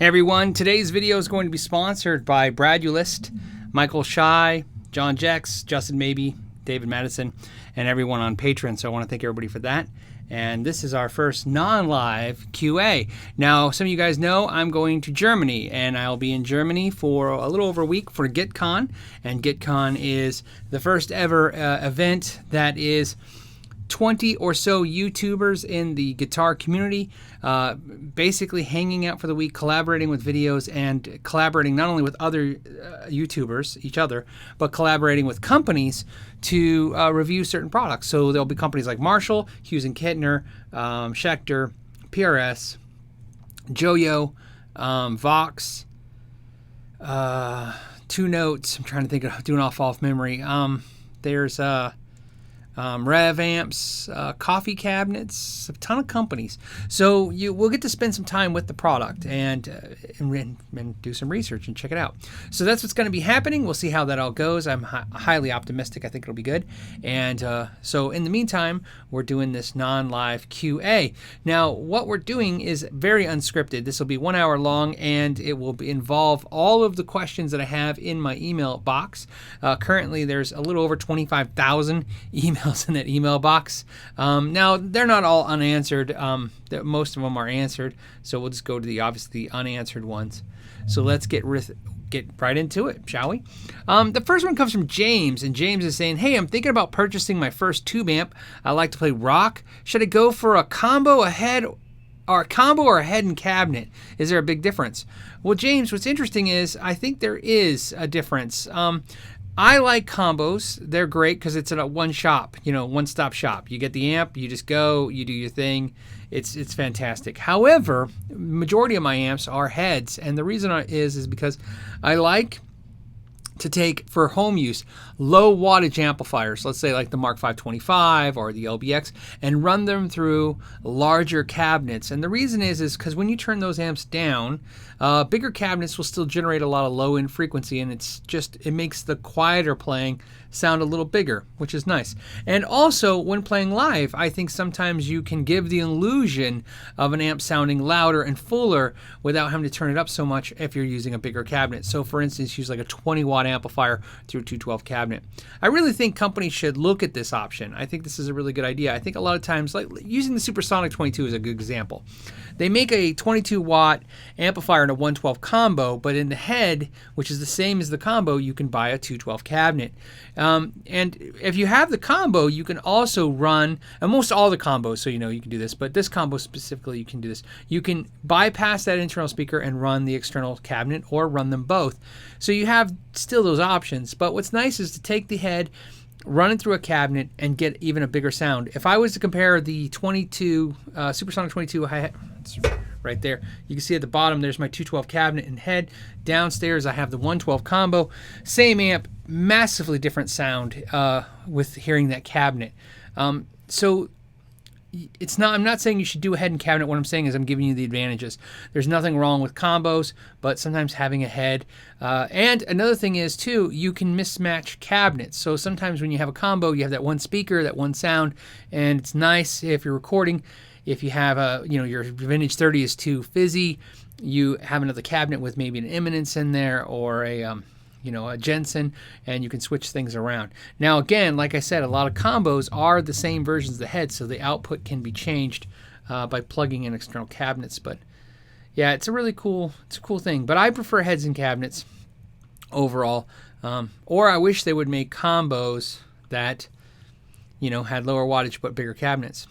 Hey everyone, today's video is going to be sponsored by Brad Ulist, Michael Shy, John Jex, Justin Maybe, David Madison, and everyone on Patreon. So I want to thank everybody for that. And this is our first non-live QA. Now, some of you guys know I'm going to Germany, and I'll be in Germany for a little over a week for Guitcon. And Guitcon is the first ever event that is 20 or so YouTubers in the guitar community, basically hanging out for the week, collaborating with videos, and collaborating not only with other YouTubers, each other, but collaborating with companies to review certain products. So there'll be companies like Marshall, Hughes and Kettner, Schecter, PRS, Joyo, Vox, Two Notes. I'm trying to think of doing off memory. There's Rev amps, coffee cabinets, a ton of companies. So we'll get to spend some time with the product and do some research and check it out. So that's what's going to be happening. We'll see how that all goes. I'm highly optimistic. I think it'll be good. And so in the meantime, we're doing this non-live QA. Now, what we're doing is very unscripted. This will be 1 hour long, and it will involve all of the questions that I have in my email box. Currently, there's a little over 25,000 emails in that email box. Now, they're not all unanswered. Most of them are answered, so we'll just go to the unanswered ones. So let's get right into it, shall we? The first one comes from James, and James is saying, "Hey, I'm thinking about purchasing my first tube amp. I like to play rock. Should I go for a combo, a head and cabinet? Is there a big difference?" Well, James, what's interesting is I think there is a difference. I like combos. They're great because it's at a one-stop shop. You get the amp, you just go, you do your thing. It's fantastic. However, majority of my amps are heads, and the reason is because I like to take, for home use, low wattage amplifiers, let's say like the Mark 525 or the LBX, and run them through larger cabinets. And the reason is because when you turn those amps down, bigger cabinets will still generate a lot of low end frequency, and it makes the quieter playing sound a little bigger, which is nice. And also, when playing live, I think sometimes you can give the illusion of an amp sounding louder and fuller without having to turn it up so much if you're using a bigger cabinet. So for instance, use like a 20 watt amplifier through a 212 cabinet. I really think companies should look at this option. I think this is a really good idea. I think a lot of times, like using the Supersonic 22 is a good example. They make a 22 watt amplifier in a 112 combo, but in the head, which is the same as the combo, you can buy a 212 cabinet. And if you have the combo, you can also run, and most all the combos, so you can do this, but this combo specifically, you can do this. You can bypass that internal speaker and run the external cabinet, or run them both. So you have still those options, but what's nice is to take the head, run it through a cabinet, and get even a bigger sound. If I was to compare the 22 Supersonic 22 hi-hat, it's right there. You can see at the bottom there's my 212 cabinet and head. Downstairs I have the 112 combo. Same amp, massively different sound with hearing that cabinet. So I'm not saying you should do a head and cabinet. What I'm saying is I'm giving you the advantages. There's nothing wrong with combos, but sometimes having a head. And another thing is, too, you can mismatch cabinets. So sometimes when you have a combo, you have that one speaker, that one sound, and it's nice if you're recording. If you have your Vintage 30 is too fizzy, you have another cabinet with maybe an Eminence in there, or a Jensen, and you can switch things around. Now, again, like I said, a lot of combos are the same versions of the head, so the output can be changed by plugging in external cabinets. But yeah, it's a cool thing. But I prefer heads and cabinets overall. Or I wish they would make combos that had lower wattage but bigger cabinets.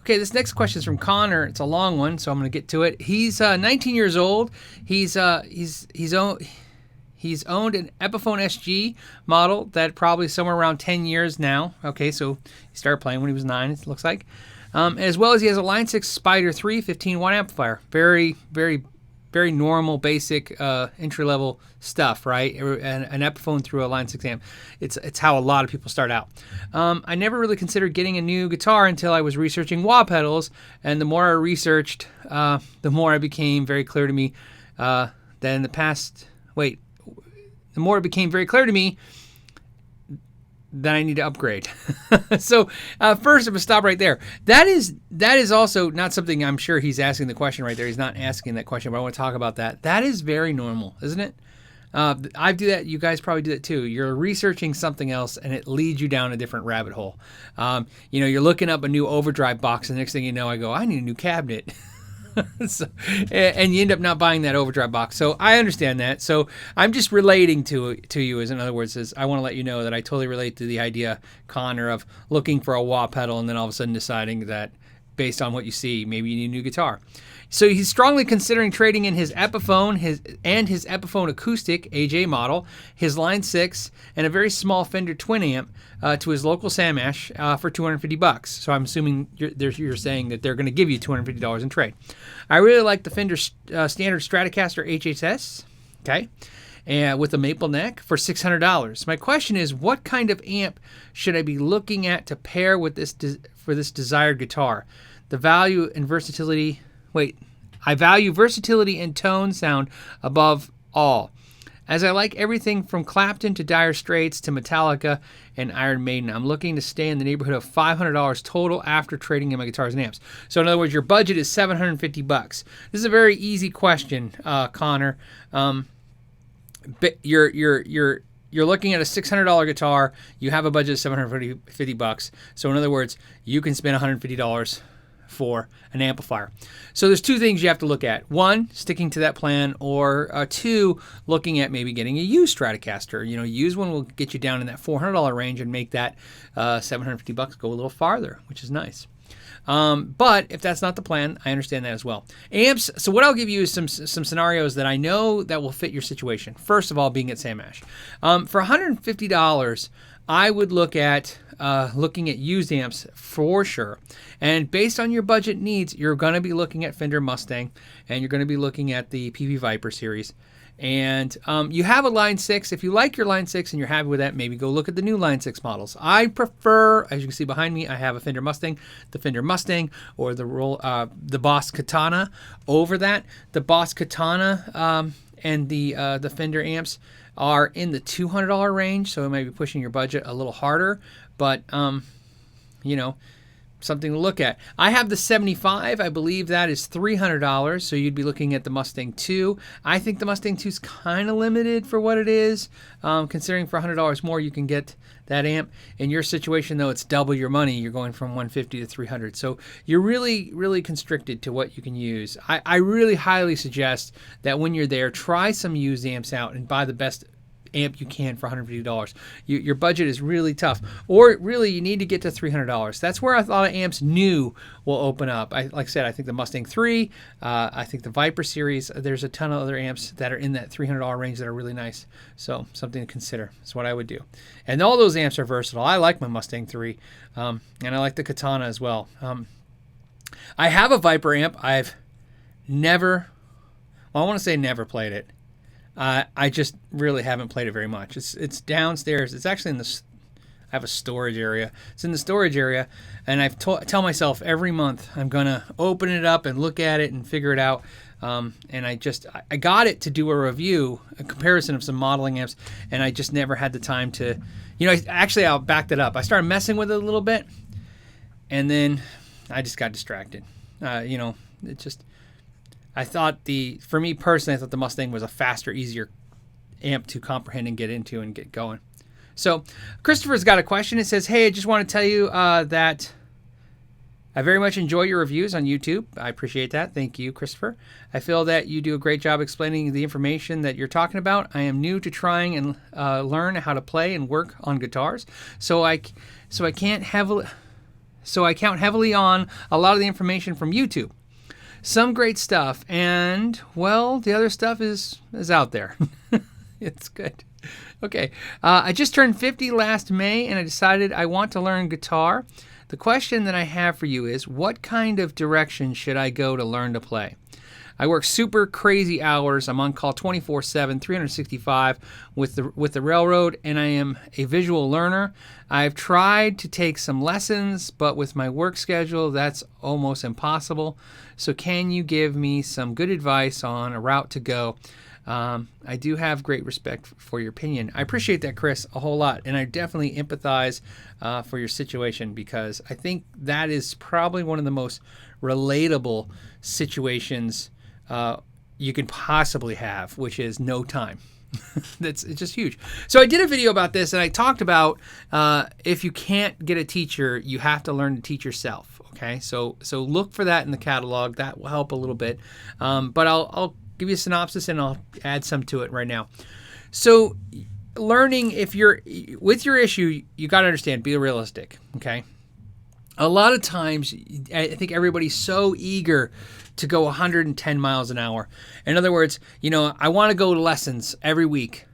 Okay, this next question is from Connor. It's a long one, so I'm going to get to it. He's 19 years old. He's owned an Epiphone SG model that probably somewhere around 10 years now. Okay, so he started playing when he was 9, it looks like. As well as he has a Line 6 Spider 3 15 watt amplifier. Very, very, very normal, basic, entry-level stuff, right? An Epiphone through a Line 6 amp. It's how a lot of people start out. I never really considered getting a new guitar until I was researching wah pedals, and the more I researched, the more it became very clear to me the more it became very clear to me then I need to upgrade. So first, I'm gonna stop right there. That is also not something I'm sure he's asking the question right there. He's not asking that question, but I want to talk about that. That is very normal, isn't it? I do that. You guys probably do that too. You're researching something else, and it leads you down a different rabbit hole. You're looking up a new overdrive box, and the next thing you know, I go, I need a new cabinet. And you end up not buying that overdrive box. So I understand that. So I'm just relating to you, as in other words, I want to let you know that I totally relate to the idea, Connor, of looking for a wah pedal and then all of a sudden deciding that based on what you see, maybe you need a new guitar. So he's strongly considering trading in his Epiphone, his Epiphone Acoustic AJ model, his Line 6, and a very small Fender twin amp to his local Samash for $250. So I'm assuming you're saying that they're going to give you $250 in trade. I really like the Fender Standard Stratocaster HSS, okay, and with a maple neck for $600. My question is, what kind of amp should I be looking at to pair with for this desired guitar? The value and versatility. I value versatility and tone sound above all, as I like everything from Clapton to Dire Straits to Metallica and Iron Maiden. I'm looking to stay in the neighborhood of $500 total after trading in my guitars and amps. So in other words, your budget is $750. This is a very easy question, Connor. But you're looking at a $600 guitar. You have a budget of $750. So in other words, you can spend $150 for an amplifier. So there's two things you have to look at. One, sticking to that plan, or two, looking at maybe getting a used Stratocaster. Used one will get you down in that $400 range and make that $750 go a little farther, which is nice. But if that's not the plan, I understand that as well. Amps, so what I'll give you is some scenarios that I know that will fit your situation. First of all, being at Samash. For $150, I would look at looking at used amps for sure. And based on your budget needs, you're going to be looking at Fender Mustang, and you're going to be looking at the PV Viper series. And you have a Line 6. If you like your Line 6 and you're happy with that, maybe go look at the new Line 6 models. I prefer, as you can see behind me, I have a Fender Mustang, the Fender Mustang, or the Boss Katana over that. The Boss Katana and the Fender amps are in the $200 range, so it might be pushing your budget a little harder, but something to look at. I have the 75. I believe that is $300, so you'd be looking at the Mustang 2. I think the Mustang 2 is kind of limited for what it is, considering for $100 more you can get that amp. In your situation, though, it's double your money. You're going from $150 to $300, so you're really, really constricted to what you can use. I really highly suggest that when you're there, try some used amps out and buy the best amp you can for $150. Your budget is really tough, or really you need to get to $300. That's where a lot of amps new will open up. Like I said, I think the Mustang 3, I think the Viper series, there's a ton of other amps that are in that $300 range that are really nice. So something to consider. That's what I would do. And all those amps are versatile. I like my Mustang 3, and I like the Katana as well. I have a Viper amp. I've never, well, I want to say never played it. I just really haven't played it very much. It's downstairs. It's actually in the. I have a storage area. It's in the storage area, and I tell myself every month I'm gonna open it up and look at it and figure it out. And I got it to do a review, a comparison of some modeling amps, and I just never had the time to. Actually, I'll back that up. I started messing with it a little bit, and then I just got distracted. It just. I thought for me personally, I thought the Mustang was a faster, easier amp to comprehend and get into and get going. So Christopher's got a question. It says, hey, I just want to tell you that I very much enjoy your reviews on YouTube. I appreciate that. Thank you, Christopher. I feel that you do a great job explaining the information that you're talking about. I am new to trying and learn how to play and work on guitars. So I count heavily on a lot of the information from YouTube. Some great stuff, and, well, the other stuff is out there. It's good. Okay, I just turned 50 last May, and I decided I want to learn guitar. The question that I have for you is, what kind of direction should I go to learn to play? I work super crazy hours. I'm on call 24/7, 365 with the railroad, and I am a visual learner. I've tried to take some lessons, but with my work schedule, that's almost impossible. So can you give me some good advice on a route to go? I do have great respect for your opinion. I appreciate that, Chris, a whole lot. And I definitely empathize for your situation, because I think that is probably one of the most relatable situations you can possibly have, which is no time. It's just huge. So I did a video about this, and I talked about if you can't get a teacher, you have to learn to teach yourself. Okay, so look for that in the catalog. That will help a little bit. But I'll give you a synopsis, and I'll add some to it right now. So learning, if you're with your issue, you got to understand, be realistic. Okay. A lot of times, I think everybody's so eager to go 110 miles an hour. In other words, I want to go to lessons every week.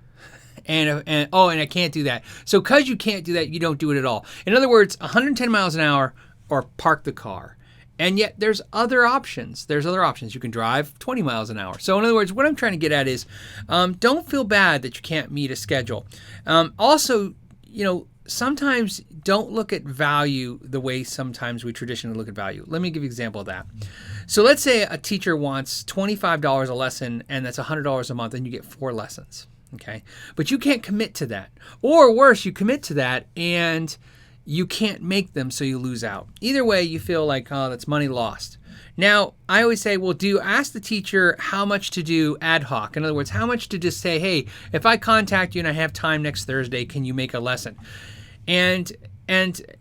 And I can't do that. So because you can't do that, you don't do it at all. In other words, 110 miles an hour or park the car. And yet there's other options. You can drive 20 miles an hour. So in other words, what I'm trying to get at is don't feel bad that you can't meet a schedule. Also, sometimes don't look at value the way sometimes we traditionally look at value. Let me give you an example of that. So let's say a teacher wants $25 a lesson, and that's $100 a month, and you get 4 lessons. Okay. But you can't commit to that. Or worse, you commit to that and you can't make them, so you lose out. Either way, you feel like, oh, that's money lost. Now, I always say, well, do you ask the teacher how much to do ad hoc? In other words, how much to just say, hey, if I contact you and I have time next Thursday, can you make a lesson? And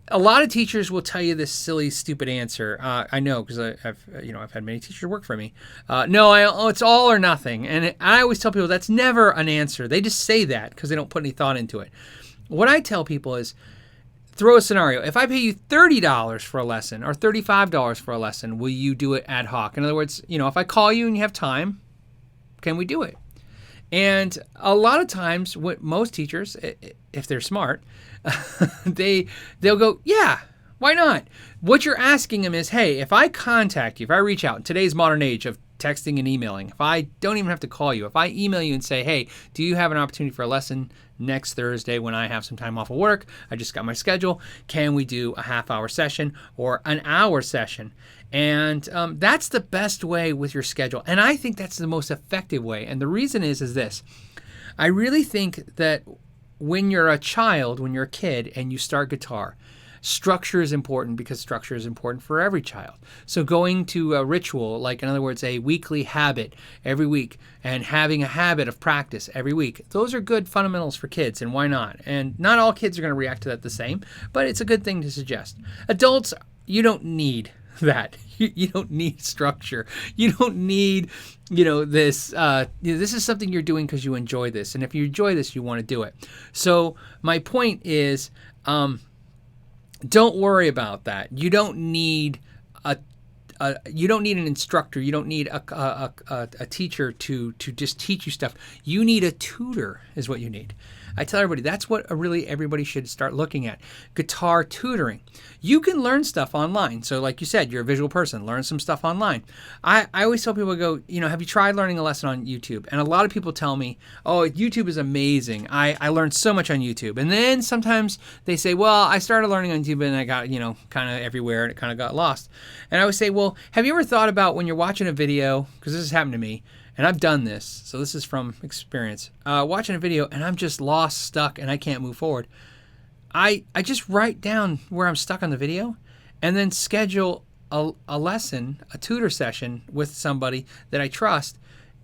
a lot of teachers will tell you this silly, stupid answer. I know, because I've had many teachers work for me. No, it's all or nothing. And I always tell people that's never an answer. They just say that because they don't put any thought into it. What I tell people is, throw a scenario. If I pay you $30 for a lesson or $35 for a lesson, will you do it ad hoc? In other words, if I call you and you have time, can we do it? And a lot of times, what most teachers, if they're smart, they'll go, yeah, why not? What you're asking them is, hey, if I contact you, if I reach out in today's modern age of texting and emailing, if I don't even have to call you, if I email you and say, hey, do you have an opportunity for a lesson next Thursday when I have some time off of work? I just got my schedule. Can we do a half-hour session or an hour session? And that's the best way with your schedule. And I think that's the most effective way. And the reason is this. I really think that when you're a child, when you're a kid and you start guitar, structure is important, because structure is important for every child. So going to a ritual, like in other words, a weekly habit every week, and having a habit of practice every week, those are good fundamentals for kids, and why not? And not all kids are going to react to that the same, but it's a good thing to suggest. Adults, you don't need that. You don't need structure. You don't need, this. This is something you're doing because you enjoy this. And if you enjoy this, you want to do it. So my point is, don't worry about that. You don't need you don't need an instructor. You don't need a teacher to just teach you stuff. You need a tutor is what you need. I tell everybody that's what really everybody should start looking at. Guitar tutoring. You can learn stuff online. So like you said, you're a visual person. Learn some stuff online. I always tell people, have you tried learning a lesson on YouTube? And a lot of people tell me, oh, YouTube is amazing. I learned so much on YouTube. And then sometimes they say, well, I started learning on YouTube and I got, kind of everywhere and it kind of got lost. And I would say, well, have you ever thought about when you're watching a video, because this has happened to me, and I've done this, so this is from experience, watching a video and I'm just lost, stuck, and I can't move forward. I just write down where I'm stuck on the video and then schedule a lesson, a tutor session with somebody that I trust,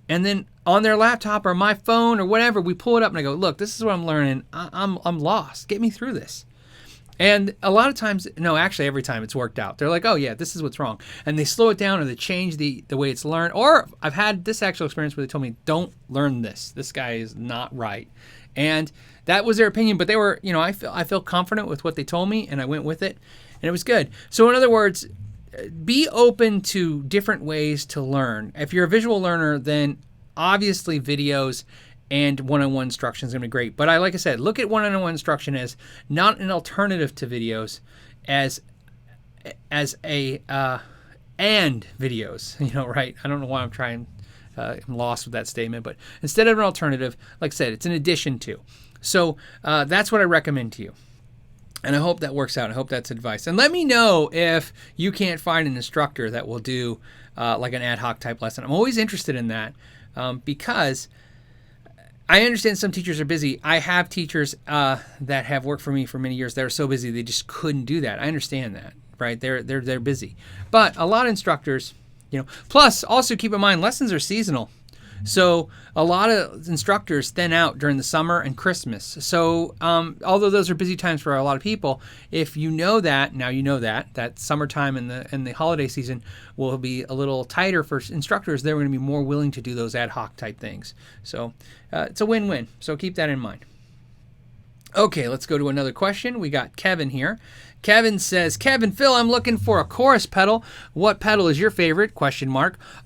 and then on their laptop or my phone or whatever, we pull it up and I go, look, this is what I'm learning. I'm lost. Get me through this. And a lot of times, no, actually every time it's worked out. They're like, oh yeah, this is what's wrong. And they slow it down or they change the way it's learned. Or I've had this actual experience where they told me, don't learn this. This guy is not right. And that was their opinion, but they were, I feel confident with what they told me and I went with it and it was good. So in other words, be open to different ways to learn. If you're a visual learner, then obviously videos and one-on-one instruction is going to be great. But like I said, look at one-on-one instruction as not an alternative to videos, as a and videos. Right? I don't know why I'm lost with that statement, but instead of an alternative, like I said, it's an addition to. So that's what I recommend to you. And I hope that works out. I hope that's advice. And let me know if you can't find an instructor that will do like an ad hoc type lesson. I'm always interested in that because I understand some teachers are busy. I have teachers that have worked for me for many years that are so busy they just couldn't do that. I understand that, right? They're busy. But a lot of instructors, plus also keep in mind lessons are seasonal. So a lot of instructors thin out during the summer and Christmas. So although those are busy times for a lot of people, if you know that, now you know that summertime and the holiday season will be a little tighter for instructors. They're going to be more willing to do those ad hoc type things. So it's a win-win. So keep that in mind. Okay, let's go to another question. We got Kevin here. Kevin says, Kevin, Phil, I'm looking for a chorus pedal. What pedal is your favorite? ?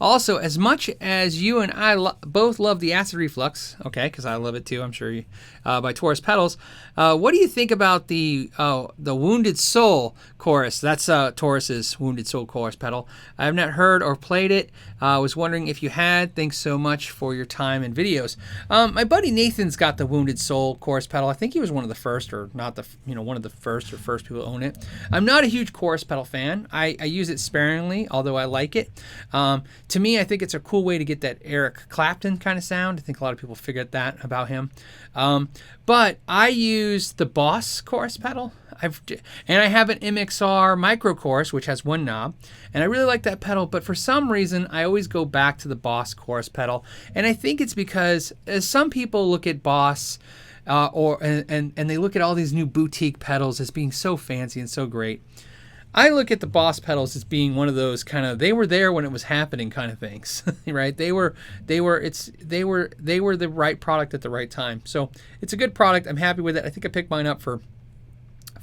Also, as much as you and I both love the Acid Reflux, okay, because I love it too, I'm sure you, by Taurus Pedals, what do you think about the Wounded Soul chorus? That's Taurus's Wounded Soul chorus pedal. I have not heard or played it. I was wondering if you had. Thanks so much for your time and videos. My buddy Nathan's got the Wounded Soul chorus pedal. I think he was one of the first, or not the, one of the first people to own it. I'm not a huge chorus pedal fan. I use it sparingly, although I like it. To me, I think it's a cool way to get that Eric Clapton kind of sound. I think a lot of people figured that about him. But I use the Boss chorus pedal. And I have an MXR micro chorus, which has one knob, and I really like that pedal, but for some reason I always go back to the Boss chorus pedal, and I think it's because as some people look at Boss and they look at all these new boutique pedals as being so fancy and so great. I look at the Boss pedals as being one of those kind of, they were there when it was happening kind of things, right? They were the right product at the right time. So it's a good product. I'm happy with it. I think I picked mine up for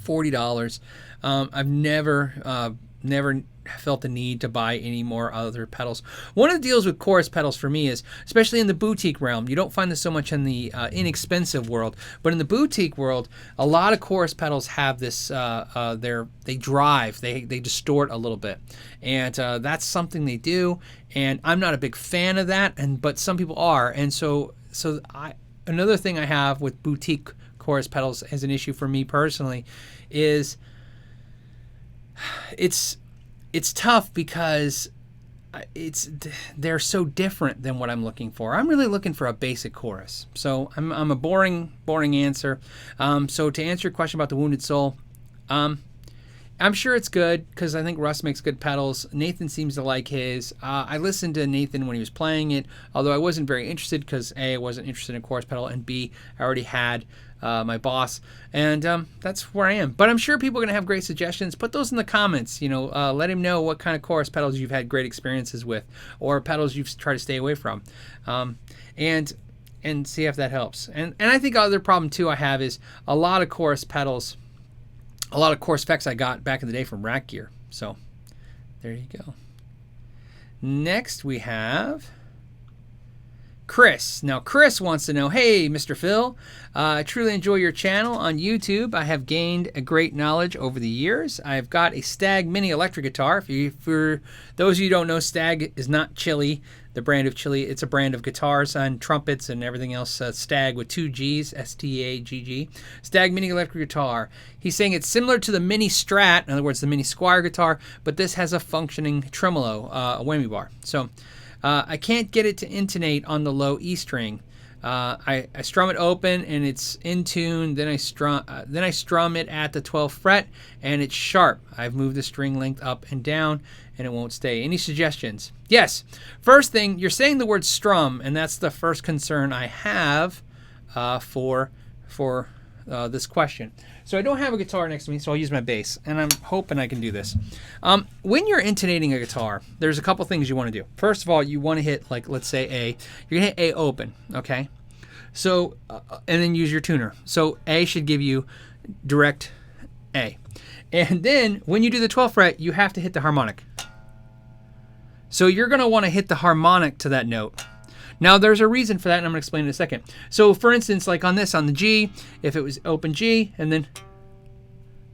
$40. I've never felt the need to buy any more other pedals. One of the deals with chorus pedals for me is, especially in the boutique realm, you don't find this so much in the inexpensive world, but in the boutique world, a lot of chorus pedals have this, they drive, they distort a little bit. And that's something they do, and I'm not a big fan of that, but some people are. And so another thing I have with boutique chorus pedals as an issue for me personally is it's tough because they're so different than what I'm looking for. I'm really looking for a basic chorus. So I'm a boring answer. So to answer your question about the Wounded Soul, I'm sure it's good because I think Russ makes good pedals. Nathan seems to like his. I listened to Nathan when he was playing it, although I wasn't very interested because A, I wasn't interested in a chorus pedal, and B, I already had my Boss, and that's where I am. But I'm sure people are going to have great suggestions. Put those in the comments. Let him know what kind of chorus pedals you've had great experiences with, or pedals you've tried to stay away from, and see if that helps. And I think other problem too I have is a lot of chorus pedals, a lot of chorus effects I got back in the day from Rack Gear. So there you go. Next we have Chris. Now, Chris wants to know, hey, Mr. Phil, I truly enjoy your channel on YouTube. I have gained a great knowledge over the years. I've got a Stag Mini electric guitar. For those of you who don't know, Stag is not Chili, the brand of Chili. It's a brand of guitars and trumpets and everything else. Stag with 2 G's, S-T-A-G-G. Stag Mini electric guitar. He's saying it's similar to the Mini Strat, in other words, the Mini Squire guitar, but this has a functioning tremolo, a whammy bar. So I can't get it to intonate on the low E string. I strum it open and it's in tune. Then I strum it at the 12th fret and it's sharp. I've moved the string length up and down and it won't stay. Any suggestions? Yes. First thing, you're saying the word strum, and that's the first concern I have for this question. So I don't have a guitar next to me, so I'll use my bass, and I'm hoping I can do this. When you're intonating a guitar, there's a couple things you want to do. First of all, you want to hit, like, let's say A. You're going to hit A open, okay? So, and then use your tuner. So A should give you direct A. And then when you do the 12th fret, you have to hit the harmonic. So you're going to want to hit the harmonic to that note. Now, there's a reason for that, and I'm going to explain in a second. So, for instance, like on this, on the G, if it was open G, and then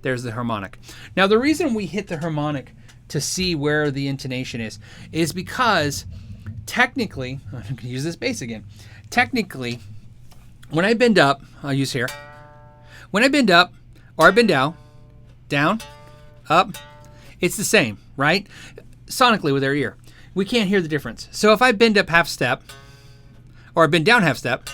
there's the harmonic. Now, the reason we hit the harmonic to see where the intonation is because technically, I'm going to use this bass again. Technically, when I bend up, I'll use here. When I bend up, or I bend down, up, it's the same, right? Sonically with our ear. We can't hear the difference. So if I bend up half step, or I bend down half step,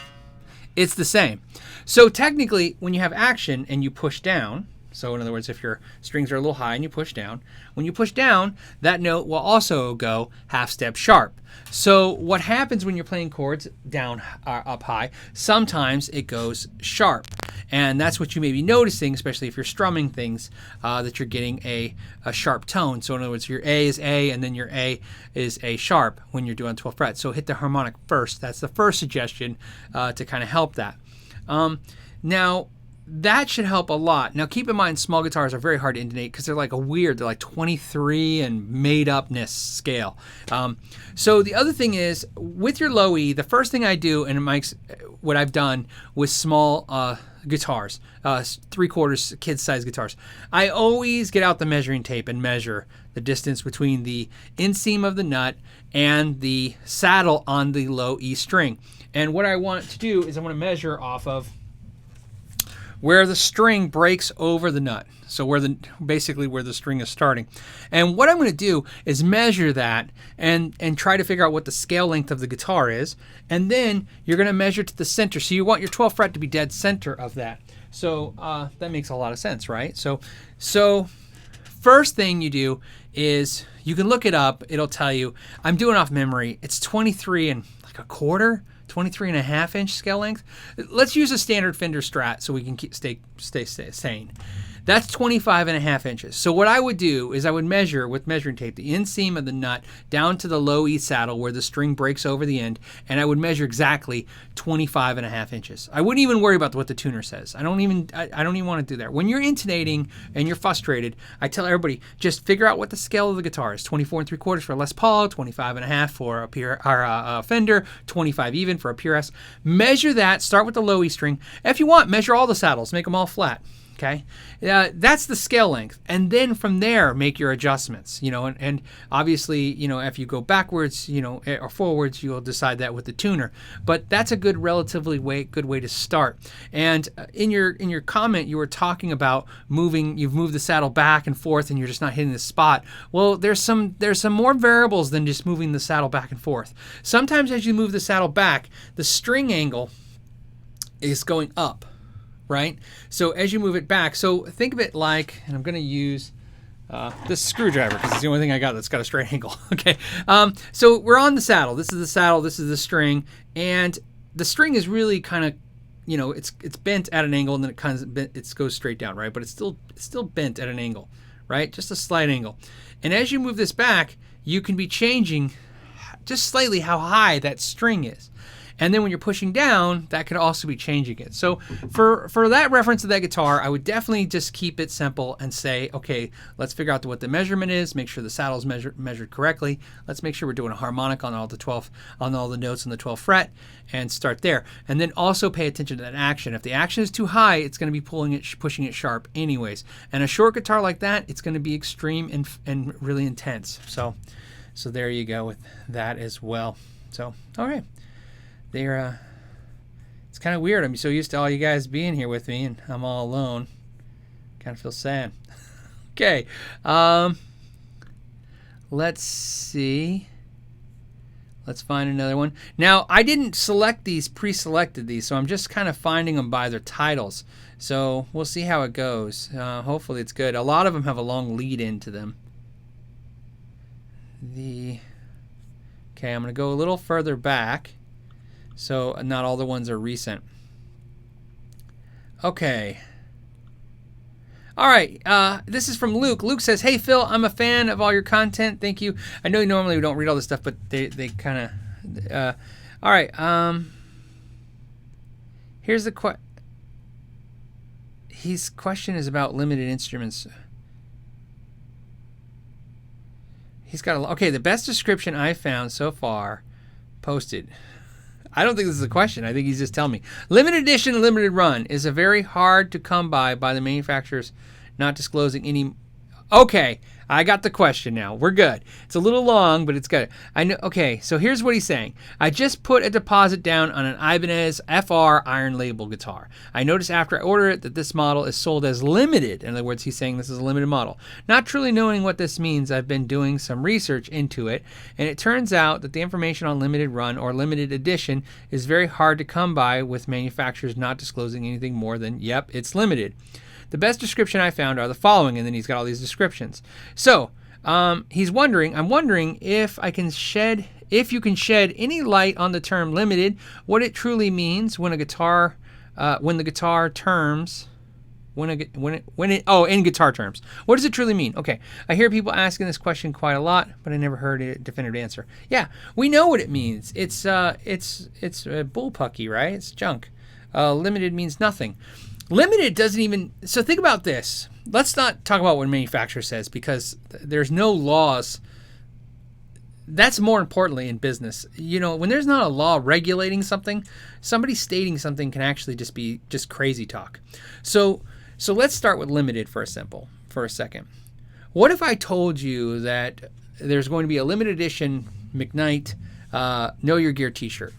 It's the same. So technically, when you have action and you push down, so in other words, if your strings are a little high and you push down, when you push down, that note will also go half step sharp. So what happens when you're playing chords down, up high, sometimes it goes sharp. And that's what you may be noticing, especially if you're strumming things, that you're getting a sharp tone. So in other words, your A is A and then your A is A sharp when you're doing 12th fret. So hit the harmonic first. That's the first suggestion to kind of help that. Now, that should help a lot. Now, keep in mind, small guitars are very hard to intonate because they're like they're like 23 and made-upness scale. So the other thing is, with your low E, the first thing I do, and what I've done with small guitars, 3/4 kid-sized guitars, I always get out the measuring tape and measure the distance between the inseam of the nut and the saddle on the low E string. And what I want to do is I want to measure off of where the string breaks over the nut. So basically where the string is starting. And what I'm going to do is measure that and try to figure out what the scale length of the guitar is. And then you're going to measure to the center. So you want your 12th fret to be dead center of that. So that makes a lot of sense, right? So first thing you do is you can look it up. It'll tell you, I'm doing off memory, it's 23 and a half inch scale length. Let's use a standard Fender Strat so we can stay sane. That's 25 and a half inches. So what I would do is I would measure with measuring tape the inseam of the nut down to the low E saddle where the string breaks over the end, and I would measure exactly 25 and a half inches. I wouldn't even worry about what the tuner says. I don't even want to do that. When you're intonating and you're frustrated, I tell everybody, just figure out what the scale of the guitar is. 24 3/4 for a Les Paul, 25 and a half for a Fender, 25 even for a PRS. Measure that, start with the low E string. If you want, measure all the saddles, make them all flat. Okay, that's the scale length, and then from there make your adjustments. And obviously, if you go backwards, or forwards, you'll decide that with the tuner. But that's a relatively good way to start. And in your comment, you were talking about you've moved the saddle back and forth, and you're just not hitting the spot. Well, there's some more variables than just moving the saddle back and forth. Sometimes as you move the saddle back, the string angle is going up. Right? So as you move it back, so think of it like, and I'm going to use this screwdriver because it's the only thing I got that's got a straight angle. Okay. So we're on the saddle. This is the saddle. This is the string. And the string is really kind of, it's bent at an angle, and then it goes straight down, right? But it's still bent at an angle, right? Just a slight angle. And as you move this back, you can be changing just slightly how high that string is. And then when you're pushing down, that could also be changing it. So for that reference to that guitar, I would definitely just keep it simple and say, okay, let's figure out what the measurement is, make sure the saddle's measured correctly. Let's make sure we're doing a harmonic on all the notes on the 12th fret, and start there. And then also pay attention to that action. If the action is too high, it's going to be pushing it sharp anyways. And a short guitar like that, it's going to be extreme and really intense. So there you go with that as well. So, all right. It's kind of weird. I'm so used to all you guys being here with me, and I'm all alone. Kind of feel sad. Okay. Let's see. Let's find another one. Now, I didn't pre-selected these, so I'm just kind of finding them by their titles. So we'll see how it goes. Hopefully it's good. A lot of them have a long lead into them. Okay, I'm going to go a little further back. So not all the ones are recent. Okay. All right. This is from Luke. Luke says, "Hey Phil, I'm a fan of all your content. Thank you. I know normally we don't read all this stuff, but they kind of. All right. Here's the question. His question is about limited instruments. He's got okay. The best description I found so far, posted." I don't think this is a question. I think he's just telling me. Limited edition, limited run is a very hard to come by the manufacturers not disclosing any. Okay, I got the question now. We're good. It's a little long, but it's good. I know. Okay, so here's what he's saying. I just put a deposit down on an Ibanez FR iron label guitar. I noticed after I order it that this model is sold as limited. In other words, he's saying this is a limited model. Not truly knowing what this means, I've been doing some research into it, and it turns out that the information on limited run or limited edition is very hard to come by, with manufacturers not disclosing anything more than, yep, it's limited. The best description I found are the following, and then he's got all these descriptions. So I'm wondering if you can shed any light on the term limited, what it truly means in guitar terms. In guitar terms, what does it truly mean? Okay, I hear people asking this question quite a lot, but I never heard a definitive answer. Yeah, we know what it means. It's bullpucky, right? It's junk. Limited means nothing. Limited doesn't even. So think about this. Let's not talk about what manufacturer says, because there's no laws. That's more importantly in business. When there's not a law regulating something, somebody stating something can actually just be crazy talk. So let's start with limited for a second. What if I told you that there's going to be a limited edition McKnight Know Your Gear t-shirt,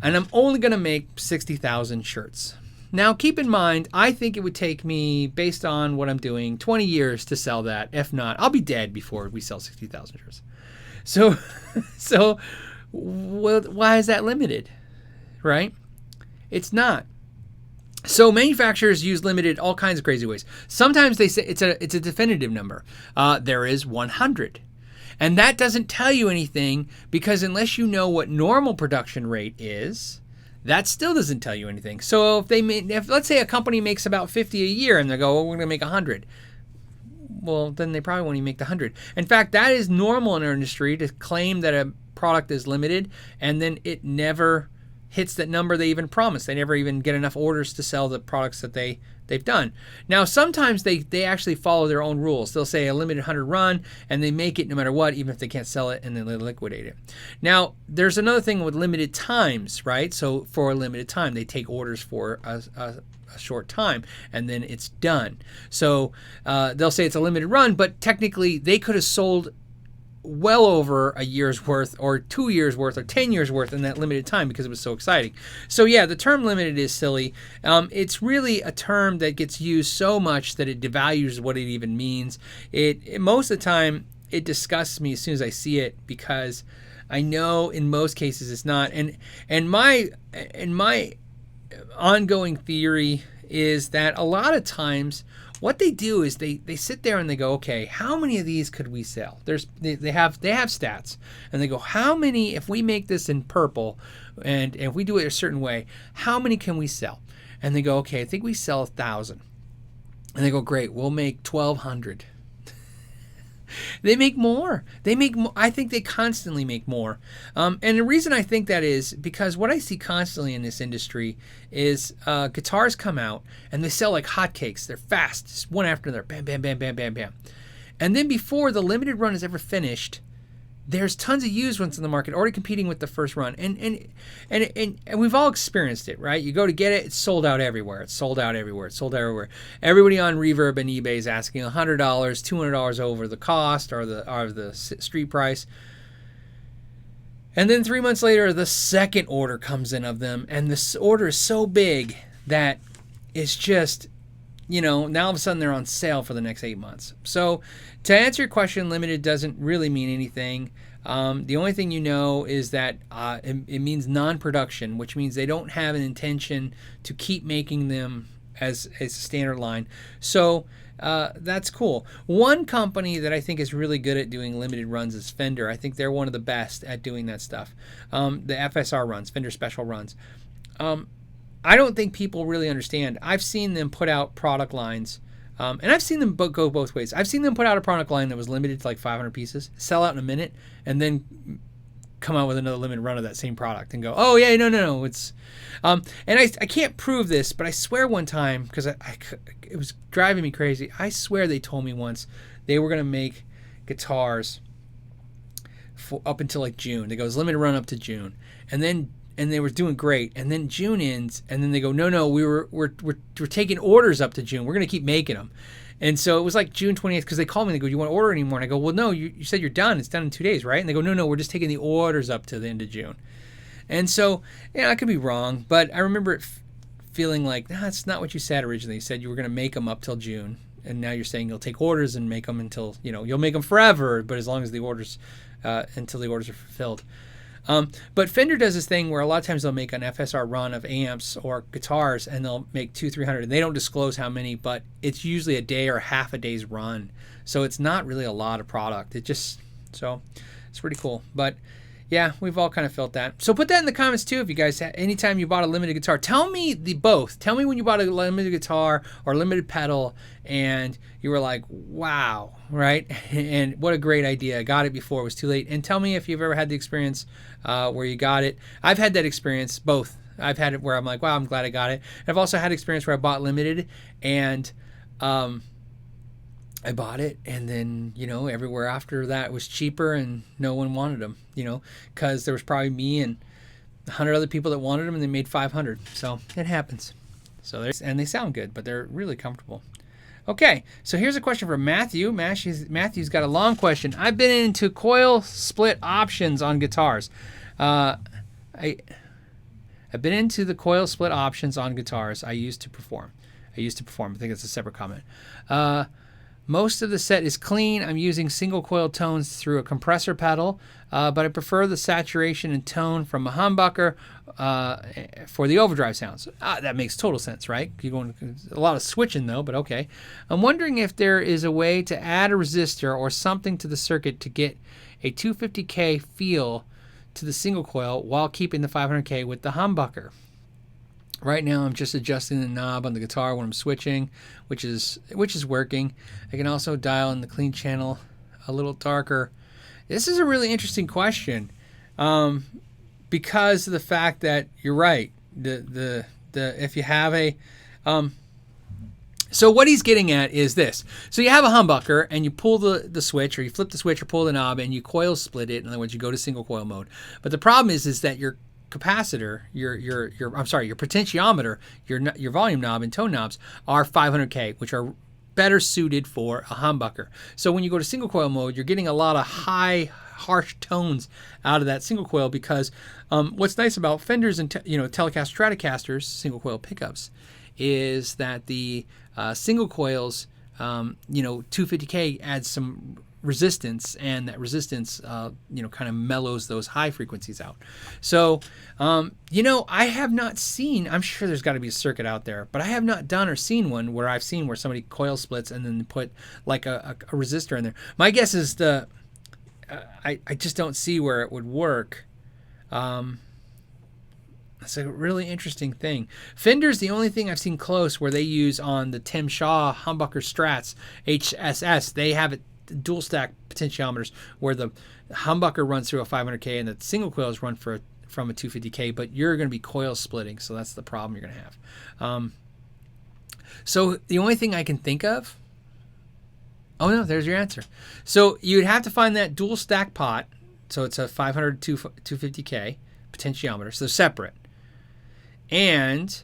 and I'm only going to make 60,000 shirts? Now, keep in mind, I think it would take me, based on what I'm doing, 20 years to sell that. If not, I'll be dead before we sell 60,000 shirts. So why is that limited, right? It's not. So manufacturers use limited all kinds of crazy ways. Sometimes they say it's a definitive number. There is 100. And that doesn't tell you anything, because unless you know what normal production rate is, that still doesn't tell you anything. So if let's say a company makes about 50 a year and they go, we're going to make 100. Well, then they probably won't even make the 100. In fact, that is normal in our industry, to claim that a product is limited and then it never hits that number they even promised. They never even get enough orders to sell the products that they've done. Now, sometimes they actually follow their own rules. They'll say a limited 100 run, and they make it no matter what, even if they can't sell it, and then they liquidate it. Now, there's another thing with limited times, right? So for a limited time, they take orders for a short time, and then it's done. So they'll say it's a limited run, but technically they could have sold well over a year's worth or 2 years worth or 10 years worth in that limited time, because it was so exciting. So yeah, the term limited is silly. It's really a term that gets used so much that it devalues what it even means. It most of the time it disgusts me as soon as I see it, because I know in most cases it's not. And my ongoing theory is that a lot of times what they do is they sit there and they go, okay, how many of these could we sell? They have stats, and they go, how many, if we make this in purple and if we do it a certain way, how many can we sell? And they go, okay, I think we sell 1,000. And they go, great, we'll make 1,200. They make more. I think they constantly make more. And the reason I think that is because what I see constantly in this industry is guitars come out and they sell like hotcakes. They're fast, just one after another, bam, bam, bam, bam, bam, bam. And then before the limited run is ever finished, there's tons of used ones in the market already competing with the first run. And we've all experienced it, right? You go to get it, it's sold out everywhere. It's sold out everywhere. It's sold out everywhere. Everybody on Reverb and eBay is asking $100, $200 over the cost or the street price. And then 3 months later, the second order comes in of them, and this order is so big that it's just, now all of a sudden they're on sale for the next 8 months. So to answer your question, limited doesn't really mean anything. The only thing you know is that it means non-production, which means they don't have an intention to keep making them as a standard line. So that's cool. One company that I think is really good at doing limited runs is Fender. I think they're one of the best at doing that stuff. The FSR runs, Fender Special runs. I don't think people really understand. I've seen them put out product lines, and I've seen them go both ways. I've seen them put out a product line that was limited to like 500 pieces, sell out in a minute, and then come out with another limited run of that same product and go, oh yeah, no, it's, and I can't prove this, but I swear one time, because it was driving me crazy, I swear they told me once they were going to make guitars up until like June. They go, it's limited run up to June, and then and they were doing great. And then June ends, and then they go, no, we're taking orders up to June. We're going to keep making them. And so it was like June 20th, because they called me and they go, you want to order anymore? And I go, well, no, you said you're done. It's done in 2 days, right? And they go, no, we're just taking the orders up to the end of June. And so, I could be wrong, but I remember it feeling like, that's not what you said originally. You said you were going to make them up till June. And now you're saying you'll take orders and make them until, you'll make them forever, but as long as the orders, until the orders are fulfilled. But Fender does this thing where a lot of times they'll make an FSR run of amps or guitars, and they'll make 200-300. And they don't disclose how many, but it's usually a day or half a day's run. So it's not really a lot of product. So it's pretty cool. But yeah, we've all kind of felt that. So put that in the comments too, if you guys, anytime you bought a limited guitar, tell me both. Tell me when you bought a limited guitar or limited pedal and you were like, wow, right? And what a great idea. I got it before it was too late. And tell me if you've ever had the experience where you got it. I've had that experience, both. I've had it where I'm like, wow, I'm glad I got it. I've also had experience where I bought limited and I bought it, and then, everywhere after that was cheaper and no one wanted them, because there was probably me and 100 other people that wanted them, and they made 500. So it happens. And they sound good, but they're really comfortable. Okay, so here's a question from Matthew. Matthew's got a long question. I've been into coil split options on guitars. I've been into the coil split options on guitars I used to perform. I think it's a separate comment. Most of the set is clean. I'm using single coil tones through a compressor pedal, but I prefer the saturation and tone from a humbucker for the overdrive sounds. That makes total sense, right? You're going a lot of switching though, but okay. I'm wondering if there is a way to add a resistor or something to the circuit to get a 250K feel to the single coil while keeping the 500K with the humbucker. Right now, I'm just adjusting the knob on the guitar when I'm switching, which is working. I can also dial in the clean channel a little darker. This is a really interesting question because of the fact that you're right. If you have a so what he's getting at is this. So you have a humbucker and you pull the switch, or you flip the switch or pull the knob and you coil split it. In other words, you go to single coil mode. But the problem is that your capacitor, your potentiometer, your volume knob and tone knobs are 500K, which are better suited for a humbucker. So when you go to single coil mode, you're getting a lot of high, harsh tones out of that single coil because what's nice about Fenders and Telecaster Stratocasters single coil pickups is that the single coils, 250K adds some resistance, and that resistance kind of mellows those high frequencies out. So I have not seen, I'm sure there's got to be a circuit out there, but I have not done or seen one where I've seen where somebody coil splits and then put like a resistor in there. My guess is I just don't see where it would work. That's a really interesting thing. Fender's the only thing I've seen close where they use on the Tim Shaw humbucker Strats HSS. They have it dual stack potentiometers where the humbucker runs through a 500K and the single coils run from a 250K, but you're going to be coil splitting, so that's the problem you're going to have. So the only thing I can think of, oh no, there's your answer. So you'd have to find that dual stack pot, so it's a 500 250K potentiometer, so they're separate. And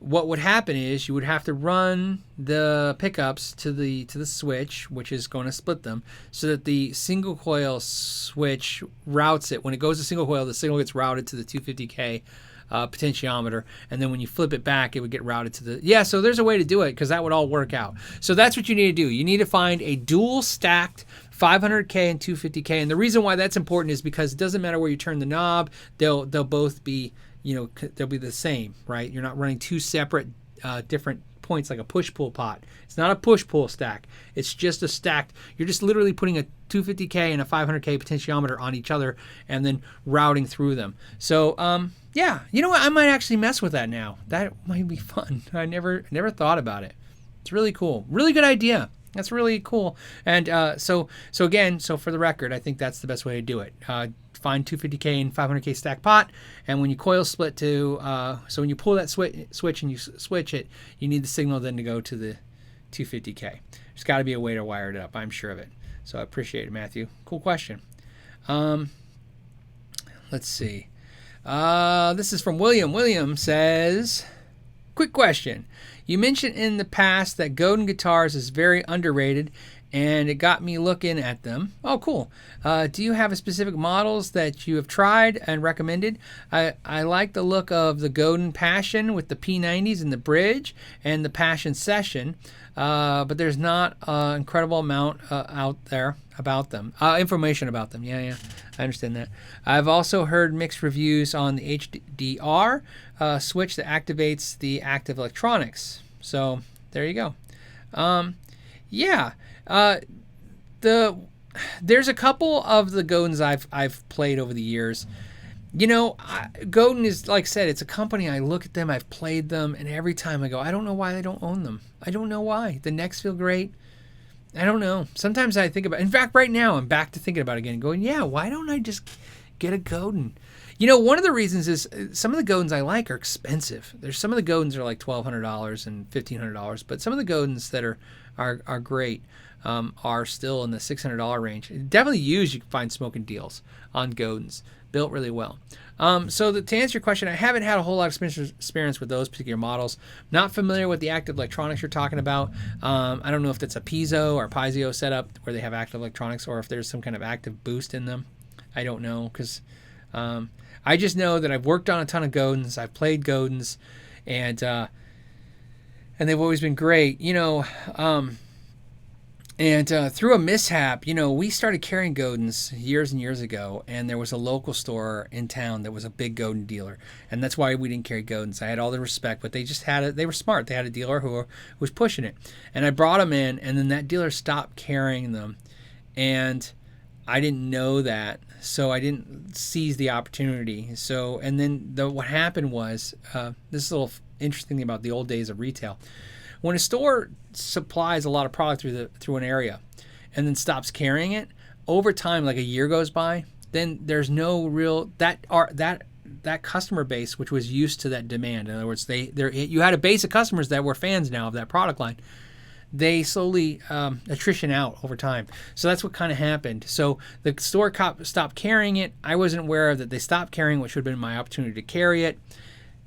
what would happen is you would have to run the pickups to the switch, which is going to split them, so that the single coil switch routes it. When it goes to single coil, the signal gets routed to the 250K potentiometer, and then when you flip it back, it would get routed to the... so there's a way to do it because that would all work out. So that's what you need to do. You need to find a dual stacked 500K and 250K, and the reason why that's important is because it doesn't matter where you turn the knob, they'll both be... they'll be the same, right? You're not running two separate different points like a push-pull pot. It's not a push-pull stack. It's just a stacked. You're just literally putting a 250K and a 500K potentiometer on each other and then routing through them. So, you know what? I might actually mess with that now. That might be fun. I never thought about it. It's really cool. Really good idea. That's really cool. And so for the record, I think that's the best way to do it. Find 250K and 500K stack pot, and when you coil split to, so when you pull that switch and you switch it, you need the signal then to go to the 250K. There's got to be a way to wire it up. I'm sure of it. So I appreciate it, Matthew. Cool question. Let's see. This is from William. William says, quick question. You mentioned in the past that Godin guitars is very underrated, and it got me looking at them. Oh, cool. Do you have a specific models that you have tried and recommended? I like the look of the Godin Passion with the P90s in the bridge and the Passion Session, but there's not an incredible amount out there about them. Information about them. Yeah, I understand that. I've also heard mixed reviews on the HDR switch that activates the active electronics. So there you go. There's a couple of the Godins I've played over the years. You know, Godin is, like I said, it's a company. I look at them, I've played them, and every time I go, I don't know why they don't own them. I don't know why. The necks feel great. I don't know. Sometimes I think about, in fact, right now I'm back to thinking about it again, going, yeah, why don't I just get a Godin? You know, one of the reasons is some of the Godins I like are expensive. There's some of the Godins are like $1,200 and $1,500, but some of the Godins that are great are still in the $600 range. Definitely used, you can find smoking deals on Godins. Built really well. To answer your question, I haven't had a whole lot of experience with those particular models. Not familiar with the active electronics you're talking about. I don't know if that's a piezo or piezo setup where they have active electronics, or if there's some kind of active boost in them. I don't know, because I just know that I've worked on a ton of Godins. I've played Godins, and they've always been great. You know, through a mishap, you know, we started carrying Godins years and years ago, and there was a local store in town that was a big Godin dealer, and that's why we didn't carry Godins. I had all the respect, but they just had it. They were smart. They had a dealer who was pushing it, and I brought them in, and then that dealer stopped carrying them, and I didn't know that, so I didn't seize the opportunity. So, and then what happened was, this is a little interesting thing about the old days of retail. When a store supplies a lot of product through an area and then stops carrying it, over time, like a year goes by, then there's no real that customer base which was used to that demand. In other words, you had a base of customers that were fans now of that product line. They slowly attrition out over time. So that's what kind of happened. So the store stopped carrying it. I wasn't aware of that they stopped carrying, which would have been my opportunity to carry it.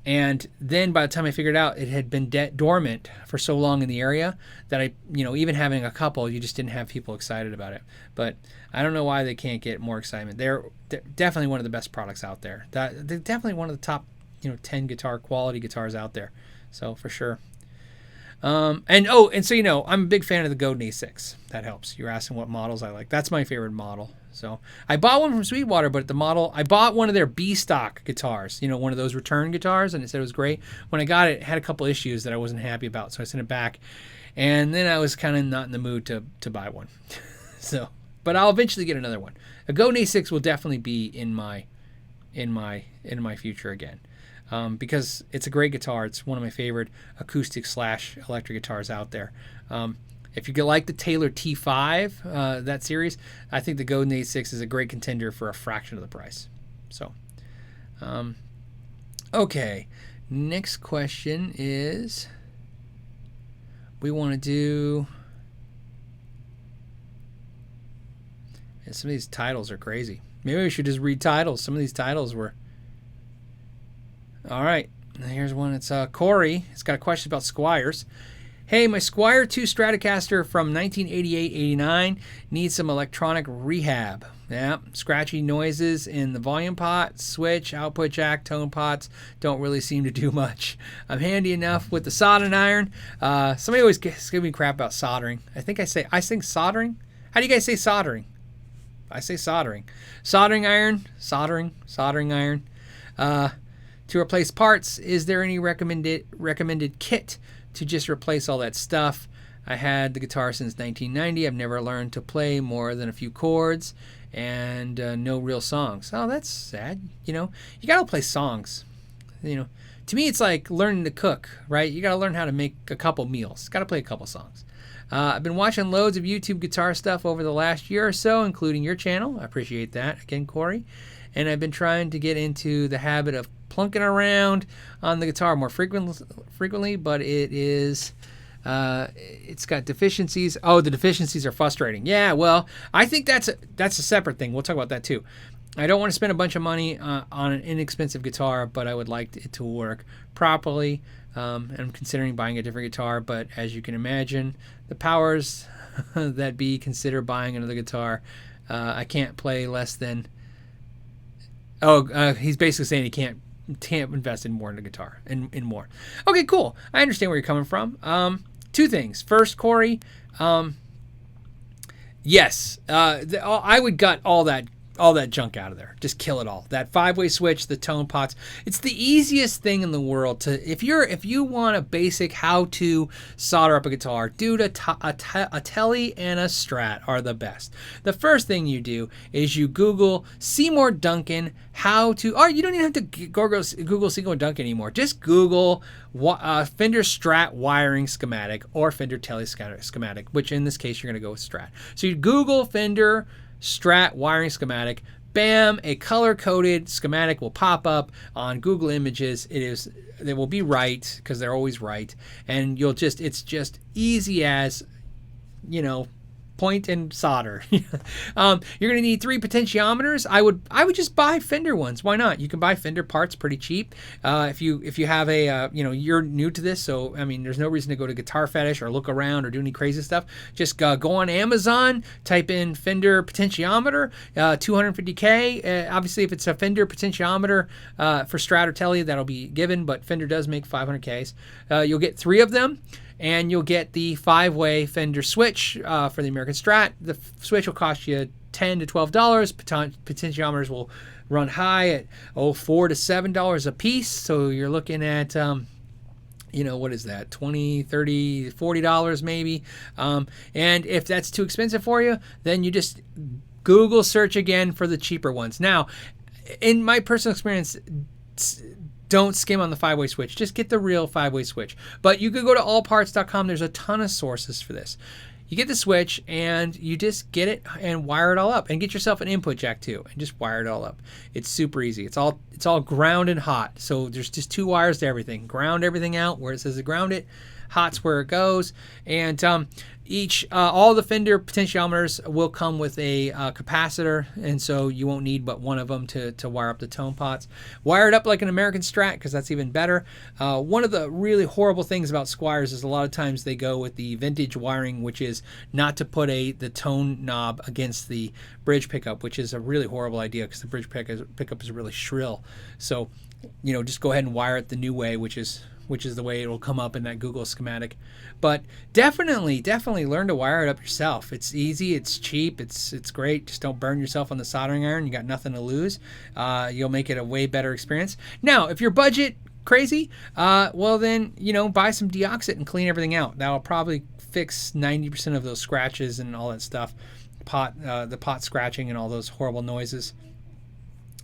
And then by the time I figured out, it had been dormant for so long in the area that even having a couple, you just didn't have people excited about it. But I don't know why they can't get more excitement. They're definitely one of the best products out there. They're definitely one of the top, 10 quality guitars out there. So for sure. I'm a big fan of the Godin A6. That helps. You're asking what models I like. That's my favorite model. So I bought one from Sweetwater, but I bought one of their B stock guitars, one of those return guitars, and it said it was great. When I got it, it had a couple issues that I wasn't happy about, so I sent it back. And then I was kind of not in the mood to buy one. But I'll eventually get another one. A Godin A6 will definitely be in my future again. Because it's a great guitar. It's one of my favorite acoustic/electric guitars out there. If you like the Taylor T5, that series, I think the Godin A6 is a great contender for a fraction of the price. So, okay. Next question is, we want to do, and some of these titles are crazy. Maybe we should just read titles. Some of these titles were... All right, here's one. It's Corey. It's got a question about Squiers. Hey, my Squier 2 Stratocaster from 1988-89 needs some electronic rehab. Yeah, scratchy noises in the volume pot, switch, output jack, tone pots don't really seem to do much. I'm handy enough with the soldering iron. Somebody always gives me crap about soldering. I think soldering. How do you guys say soldering? I say soldering. Soldering iron. To replace parts, is there any recommended kit to just replace all that stuff? I had the guitar since 1990. I've never learned to play more than a few chords and no real songs. Oh, that's sad. You got to play songs. To me, it's like learning to cook, right? You got to learn how to make a couple meals. Got to play a couple songs. I've been watching loads of YouTube guitar stuff over the last year or so, including your channel. I appreciate that. Again, Corey. And I've been trying to get into the habit of plunking around on the guitar more frequently, but it's got deficiencies. Oh, the deficiencies are frustrating. Yeah, well, I think that's a separate thing. We'll talk about that too. I don't want to spend a bunch of money on an inexpensive guitar, but I would like it to work properly. I'm considering buying a different guitar, but as you can imagine, the powers that be consider buying another guitar. I can't play less than. He's basically saying he can't invest in more in the guitar in more. Okay, cool. I understand where you're coming from. Two things. First, Corey. Yes, I would gut all that junk out of there. Just kill it all. That 5-way switch, the tone pots. It's the easiest thing in the world to if you want a basic how to solder up a guitar, dude, a Tele and a Strat are the best. The first thing you do is you Google Seymour Duncan how to. Or you don't even have to Google Seymour Duncan anymore. Just Google Fender Strat wiring schematic or Fender Tele schematic, which in this case you're going to go with Strat. So you Google Fender Strat wiring schematic, bam, a color-coded schematic will pop up on Google Images. They will be right because they're always right, and it's just easy as, point and solder. You're going to need 3 potentiometers. I would just buy Fender ones. Why not? You can buy Fender parts pretty cheap. If you have a you're new to this, so I mean, there's no reason to go to Guitar Fetish or look around or do any crazy stuff. Just go on Amazon, type in Fender potentiometer, $250K. Obviously, if it's a Fender potentiometer for Strat or Tele, that'll be given, but Fender does make 500Ks. You'll get 3 of them. And you'll get the 5-way Fender switch for the American Strat. The switch will cost you $10 to $12. Potentiometers will run high at $4 to $7 a piece. So you're looking at what is that? $20, $30, $40 maybe. And if that's too expensive for you, then you just Google search again for the cheaper ones. Now, in my personal experience, don't skim on the 5-way switch. Just get the real 5-way switch. But you could go to allparts.com. There's a ton of sources for this. You get the switch and you just get it and wire it all up, and get yourself an input jack too, and just wire it all up. It's super easy. It's all ground and hot. So there's just 2 wires to everything. Ground everything out where it says to ground it. Hot's where it goes. And all the Fender potentiometers will come with a capacitor, and so you won't need but one of them to wire up the tone pots. Wire it up like an American Strat, because that's even better. One of the really horrible things about Squiers is a lot of times they go with the vintage wiring, which is not to put the tone knob against the bridge pickup, which is a really horrible idea because the bridge pickup is really shrill. So, just go ahead and wire it the new way, which is the way it will come up in that Google schematic. But definitely learn to wire it up yourself. It's easy, it's cheap, it's great. Just don't burn yourself on the soldering iron. You got nothing to lose. You'll make it a way better experience. Now, if your budget crazy, well then, buy some deoxit and clean everything out. That'll probably fix 90% of those scratches and all that stuff. The pot scratching and all those horrible noises.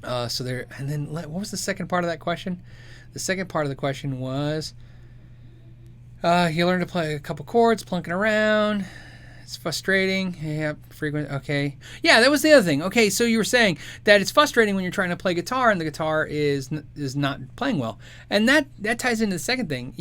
And then what was the second part of that question? The second part of the question was, you learn to play a couple chords, plunking around. It's frustrating. Yeah, frequent. Okay. Yeah, that was the other thing. Okay, so you were saying that it's frustrating when you're trying to play guitar and the guitar is not playing well. And that ties into the second thing.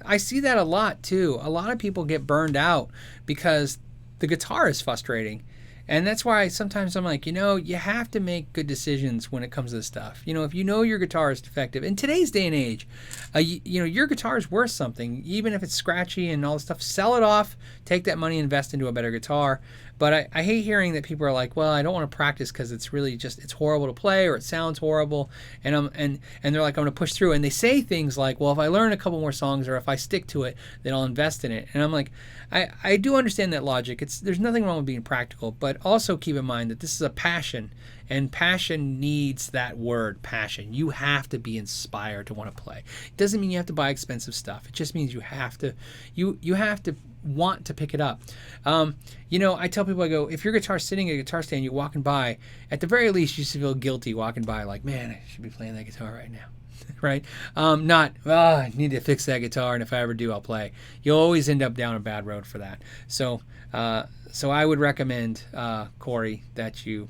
I see that a lot too. A lot of people get burned out because the guitar is frustrating. And that's why sometimes I'm like, you have to make good decisions when it comes to this stuff. If your guitar is defective, in today's day and age, your guitar is worth something. Even if it's scratchy and all this stuff, sell it off, take that money, invest into a better guitar. But I hate hearing that people are like, well, I don't want to practice because it's really it's horrible to play or it sounds horrible. And they're like, I'm going to push through. And they say things like, well, if I learn a couple more songs or if I stick to it, then I'll invest in it. And I'm like, I do understand that logic. There's nothing wrong with being practical, but also keep in mind that this is a passion, and passion needs that word, passion. You have to be inspired to want to play. It doesn't mean you have to buy expensive stuff. It just means you have to want to pick it up. I tell people, I go, if your guitar's sitting at a guitar stand, you're walking by, at the very least, you should feel guilty walking by, like, man, I should be playing that guitar right now. Right? Not, I need to fix that guitar, and if I ever do, I'll play. You'll always end up down a bad road for that. So I would recommend, Corey, that you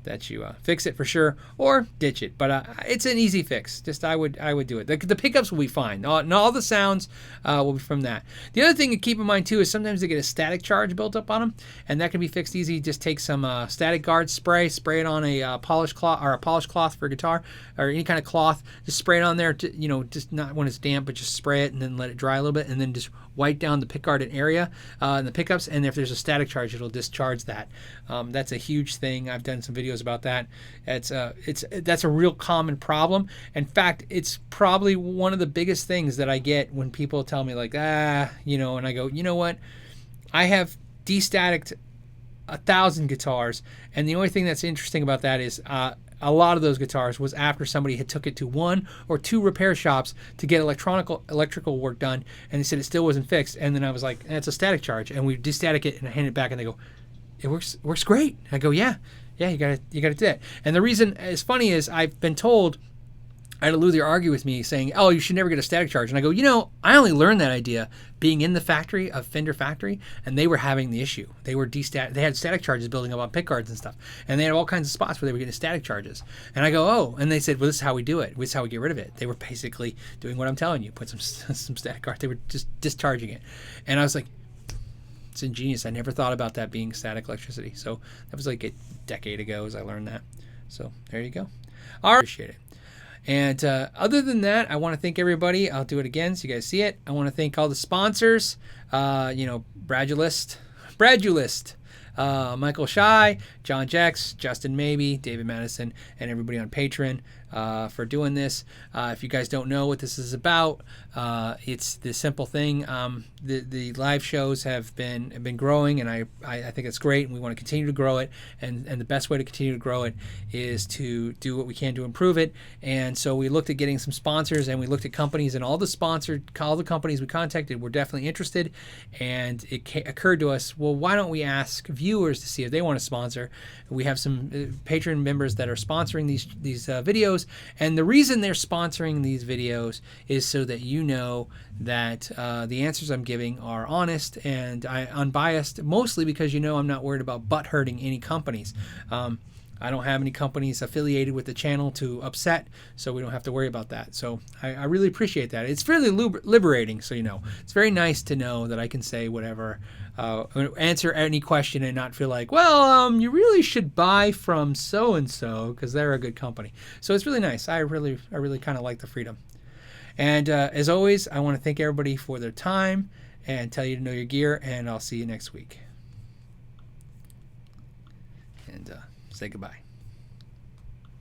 that you fix it for sure, or ditch it. But it's an easy fix. Just I would do it. The pickups will be fine. All the sounds will be from that. The other thing to keep in mind too is sometimes they get a static charge built up on them, and that can be fixed easy. Just take some static guard spray it on a polished cloth, or a polished cloth for guitar, or any kind of cloth. Just spray it on there. Just not when it's damp, but just spray it and then let it dry a little bit, and then just wipe down the pickguard area and the pickups. And if there's a static charge, it'll discharge that. That's a huge thing. I've done some videos about that. That's a real common problem. In fact, it's probably one of the biggest things that I get when people tell me like, and I go, you know what? I have destaticked 1,000 guitars, and the only thing that's interesting about that is a lot of those guitars was after somebody had took it to 1 or 2 repair shops to get electrical work done, and they said it still wasn't fixed. And then I was like, it's a static charge, and we destatic it, and I hand it back, and they go, it works great. I go, yeah, you gotta do that. And the reason is funny is I've been told, I had a Luthier argue with me saying, oh, you should never get a static charge. And I go, I only learned that idea being in the factory, of Fender factory, and they were having the issue. They had static charges building up on pickguards and stuff. And they had all kinds of spots where they were getting static charges. And I go, oh, and they said, well, this is how we do it. This is how we get rid of it. They were basically doing what I'm telling you, put some static guard. They were just discharging it. And I was like, it's ingenious. I never thought about that being static electricity. So that was like a decade ago as I learned that. So there you go. All right. Appreciate it. And other than that, I want to thank everybody. I'll do it again so you guys see it. I want to thank all the sponsors, Bradulist, Michael Shy, John Jex, Justin Maybe, David Madison, and everybody on Patreon for doing this. If you guys don't know what this is about, it's the simple thing. The live shows have been growing, and I think it's great, and we want to continue to grow it. And the best way to continue to grow it is to do what we can to improve it. And so we looked at getting some sponsors, and we looked at companies, and all the companies we contacted were definitely interested. And it occurred to us, well, why don't we ask viewers to see if they want to sponsor? We have some Patreon members that are sponsoring these videos, and the reason they're sponsoring these videos is so that you know that the answers I'm giving are honest and unbiased, mostly because I'm not worried about butt hurting any companies. I don't have any companies affiliated with the channel to upset, so we don't have to worry about that. So I really appreciate that. It's fairly liberating, so it's very nice to know that I can say whatever, answer any question and not feel like, well, you really should buy from so-and-so because they're a good company. So it's really nice. I really kind of like the freedom. And as always, I want to thank everybody for their time and tell you to know your gear, and I'll see you next week. And say goodbye.